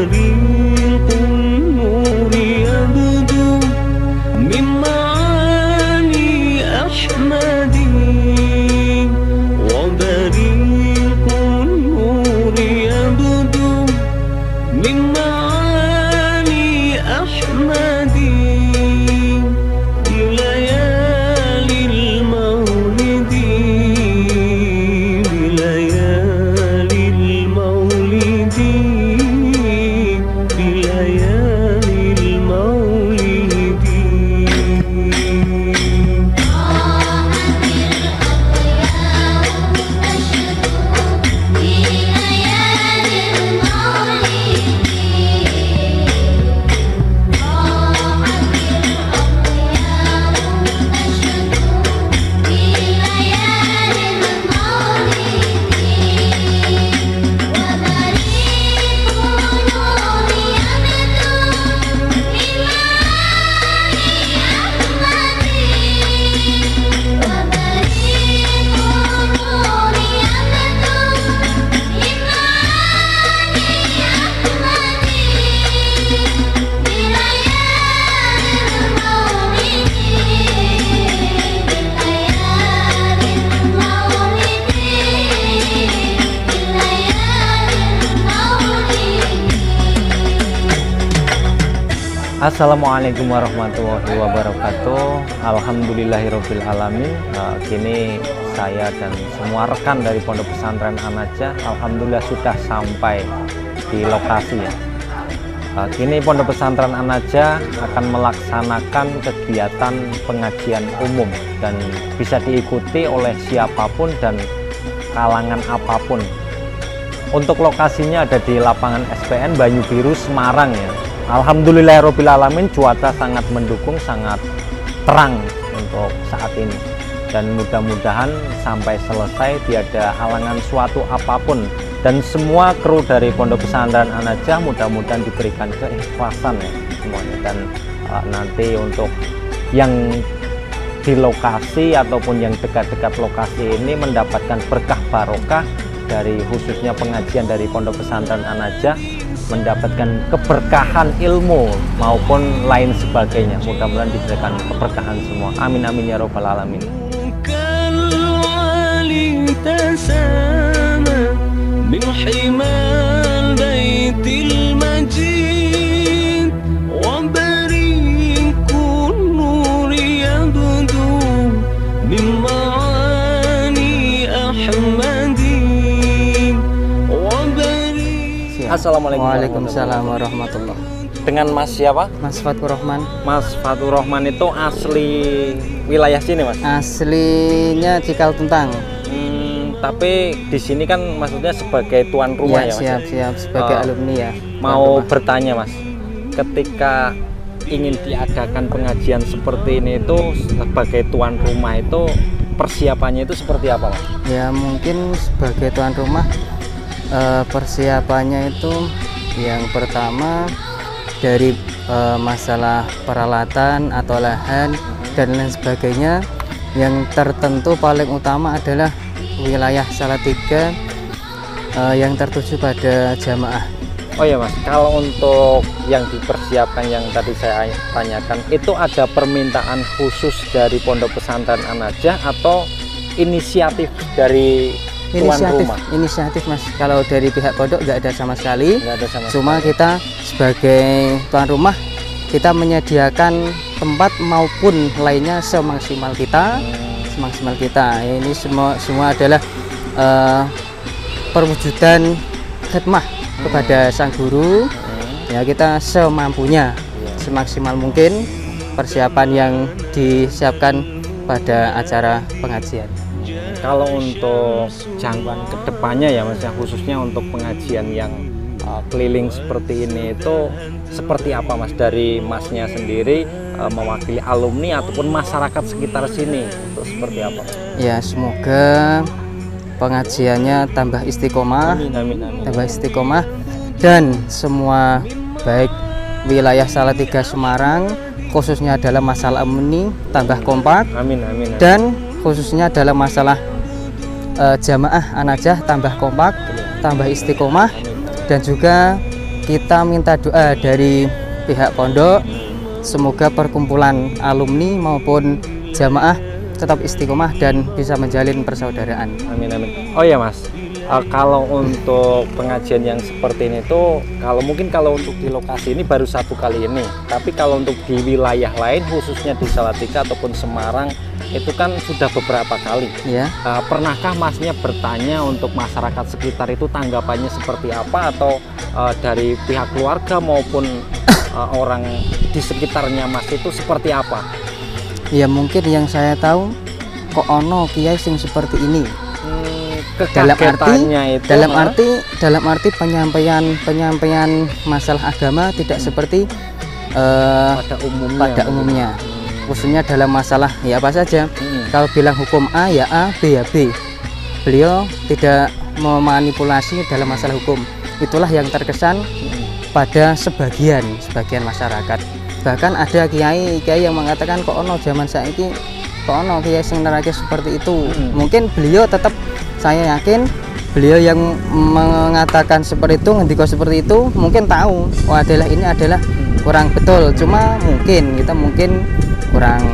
وبريق النور يبدو من معاني أحمدي وبريق النور يبدو من معاني أحمدي بليالي المولد بليالي المولد بليالي المولد Assalamualaikum warahmatullahi wabarakatuh. Alhamdulillahirabbil alamin. Kini saya dan semua rekan dari Pondok Pesantren An-Najah alhamdulillah sudah sampai di lokasi ya. Kini Pondok Pesantren An-Najah akan melaksanakan kegiatan pengajian umum dan bisa diikuti oleh siapapun dan kalangan apapun. Untuk lokasinya ada di lapangan SPN Banyu Biru, Semarang ya. Alhamdulillahirabbil alamin, cuaca sangat mendukung, sangat terang untuk saat ini. Dan mudah-mudahan sampai selesai tiada halangan suatu apapun. Dan semua kru dari Pondok Pesantren An-Najah mudah-mudahan diberikan keikhlasan ya semuanya. Dan nanti untuk yang di lokasi ataupun yang dekat-dekat lokasi ini mendapatkan berkah barokah dari khususnya pengajian dari Pondok Pesantren An-Najah, mendapatkan keberkahan ilmu maupun lain sebagainya. Mudah-mudahan diberikan keberkahan semua. Amin amin ya robbal alamin. Assalamualaikum. Waalaikumsalam warahmatullahi. Dengan Mas siapa? Mas Fatur Rahman. Mas Fatur Rahman itu asli wilayah sini Mas? Aslinya Cikal Tuntang. Tapi di sini kan maksudnya sebagai tuan rumah ya, Mas? Siap sebagai alumni ya. Mau bertanya Mas, ketika ingin diadakan pengajian seperti ini itu sebagai tuan rumah itu persiapannya itu seperti apa Mas? Ya mungkin sebagai tuan rumah persiapannya itu yang pertama dari masalah peralatan atau lahan dan lain sebagainya. Yang tertentu paling utama adalah wilayah Salatiga yang tertuju pada jamaah. Oh ya Mas, kalau untuk yang dipersiapkan yang tadi saya tanyakan itu ada permintaan khusus dari Pondok Pesantren An-Najah atau inisiatif dari Inisiatif Mas. Kalau dari pihak pondok nggak ada sama sekali. Cuma sekali. Kita sebagai tuan rumah kita menyediakan tempat maupun lainnya semaksimal kita. Ini semua adalah perwujudan khidmah kepada sang guru. Ya kita semampunya, semaksimal mungkin persiapan yang disiapkan pada acara pengajian. Kalau untuk jangkauan kedepannya ya Mas, khususnya untuk pengajian yang keliling seperti ini itu seperti apa Mas, dari Masnya sendiri mewakili alumni ataupun masyarakat sekitar sini itu seperti apa? Ya semoga pengajiannya tambah istiqomah, tambah istiqomah dan semua baik wilayah Salatiga Semarang khususnya dalam masalah alumni tambah kompak. Amin. Dan khususnya dalam masalah jamaah An-Najah tambah kompak, tambah istiqomah, dan juga kita minta doa dari pihak pondok, semoga perkumpulan alumni maupun jamaah tetap istiqomah dan bisa menjalin persaudaraan. Amin amin. Oh ya Mas, kalau untuk pengajian yang seperti ini tuh, kalau untuk di lokasi ini baru satu kali ini. Tapi kalau untuk di wilayah lain, khususnya di Salatiga ataupun Semarang, itu kan sudah beberapa kali. Ya. Pernahkah Masnya bertanya untuk masyarakat sekitar itu tanggapannya seperti apa, atau dari pihak keluarga maupun orang di sekitarnya Mas itu seperti apa? Ya mungkin yang saya tahu kok ono kiai sing seperti ini. Dalam arti penyampaian masalah agama tidak seperti pada umumnya. Khususnya dalam masalah ya apa saja. Kalau bilang hukum A ya A, B ya B. Beliau tidak memanipulasi dalam masalah hukum. Itulah yang terkesan pada sebagian masyarakat. Bahkan ada kiai yang mengatakan kok ono zaman saiki kok ono kiai sing nerake seperti itu. Mungkin beliau tetap, saya yakin beliau yang mengatakan seperti itu, ngendika seperti itu, mungkin tahu ini adalah kurang betul. Cuma kita mungkin kurang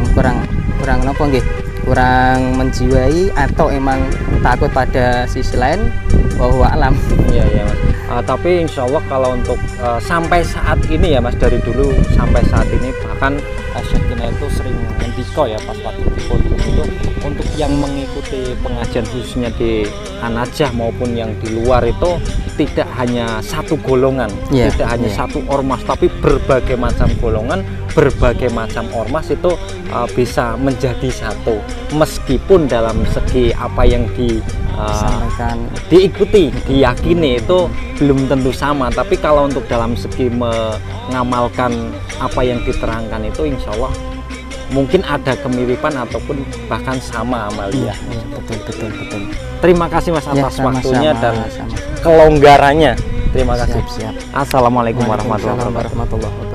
nopo nggih, kurang menjiwai atau emang takut pada sisi lain, wallahu alam. Iya Mas. Tapi insya Allah kalau untuk sampai saat ini ya Mas, dari dulu sampai saat ini, bahkan Syekh Kina itu sering mendiko ya pas waktu di pondok itu, untuk yang mengikuti pengajian khususnya di An-Najah maupun yang di luar itu tidak hanya satu golongan, tidak hanya satu ormas, tapi berbagai macam golongan, berbagai macam ormas itu bisa menjadi satu, meskipun dalam segi apa yang diikuti, diyakini itu belum tentu sama, tapi kalau untuk dalam segi mengamalkan apa yang diterangkan itu insya Allah mungkin ada kemiripan ataupun bahkan sama amalia. Betul. Terima kasih Mas atas waktunya dan sama. kelonggarannya. Terima kasih. Siap. Assalamualaikum warahmatullahi wabarakatuh.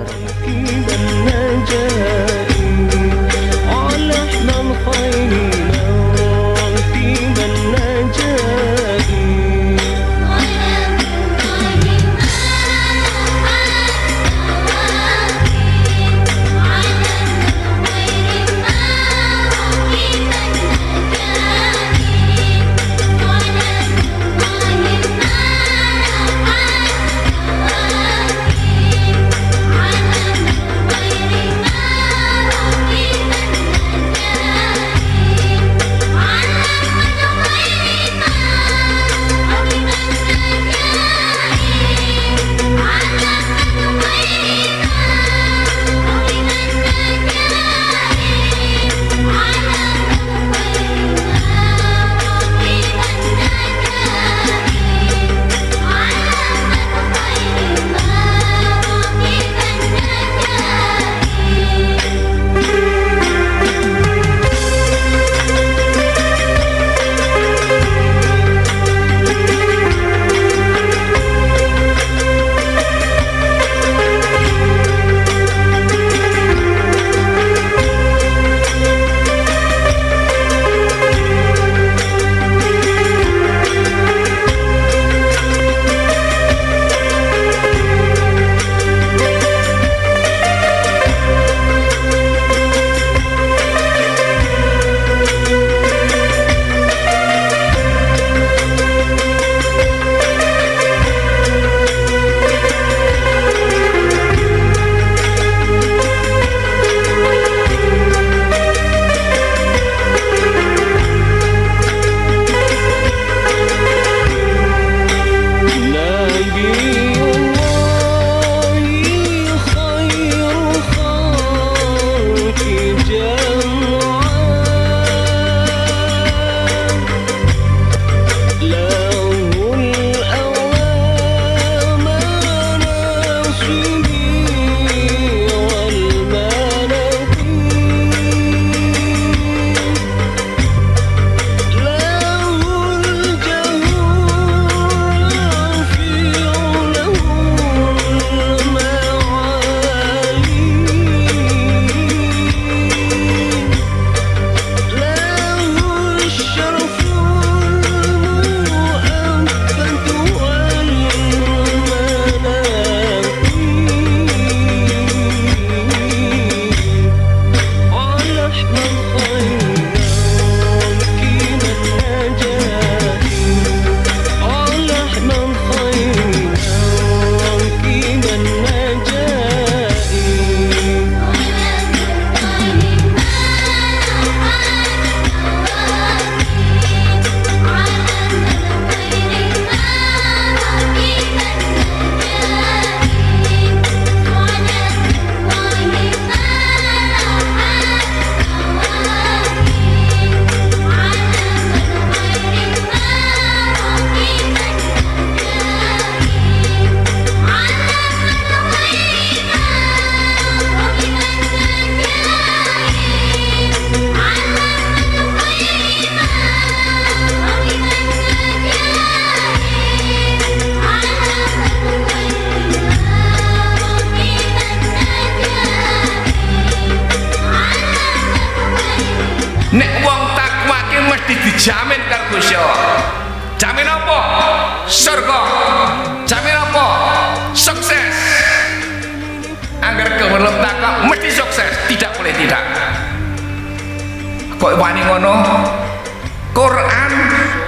dijamin karo Gusti Allah. Jamin apa? Surga. Jamin apa? Sukses. Angger kewelem takok mesti sukses, tidak boleh tidak. Kok wani ngono?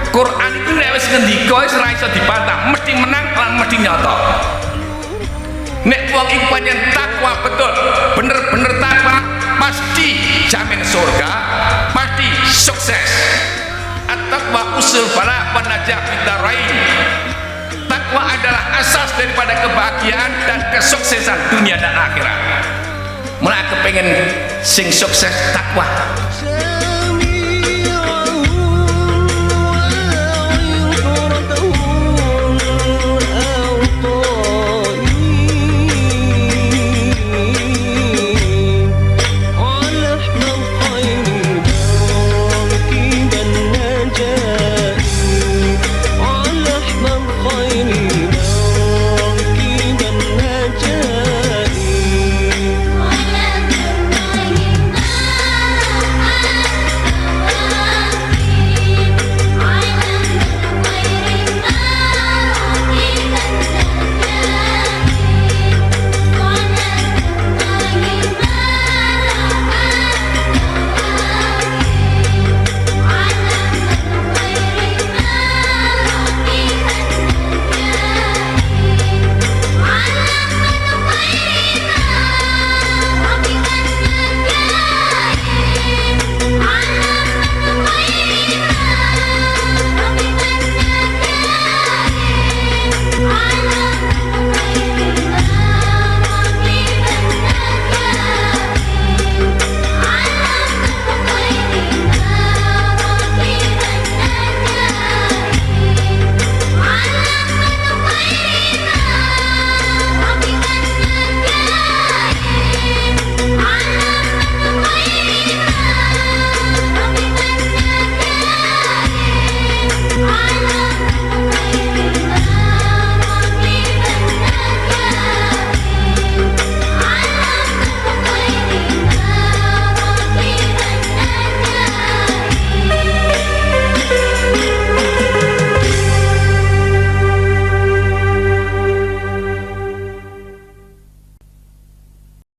Quran itu nek wis ngendika wis ora iso dibantah, mesti menang lan mesti nyata. Nek wong iku pancen takwa betul, bener-bener takwa, pasti jamin surga, pasti sukses. At-taqwa usul fala wa najah bidarain. Takwa adalah asas daripada kebahagiaan dan kesuksesan dunia dan akhirat. Mulai kepengen sing sukses takwa.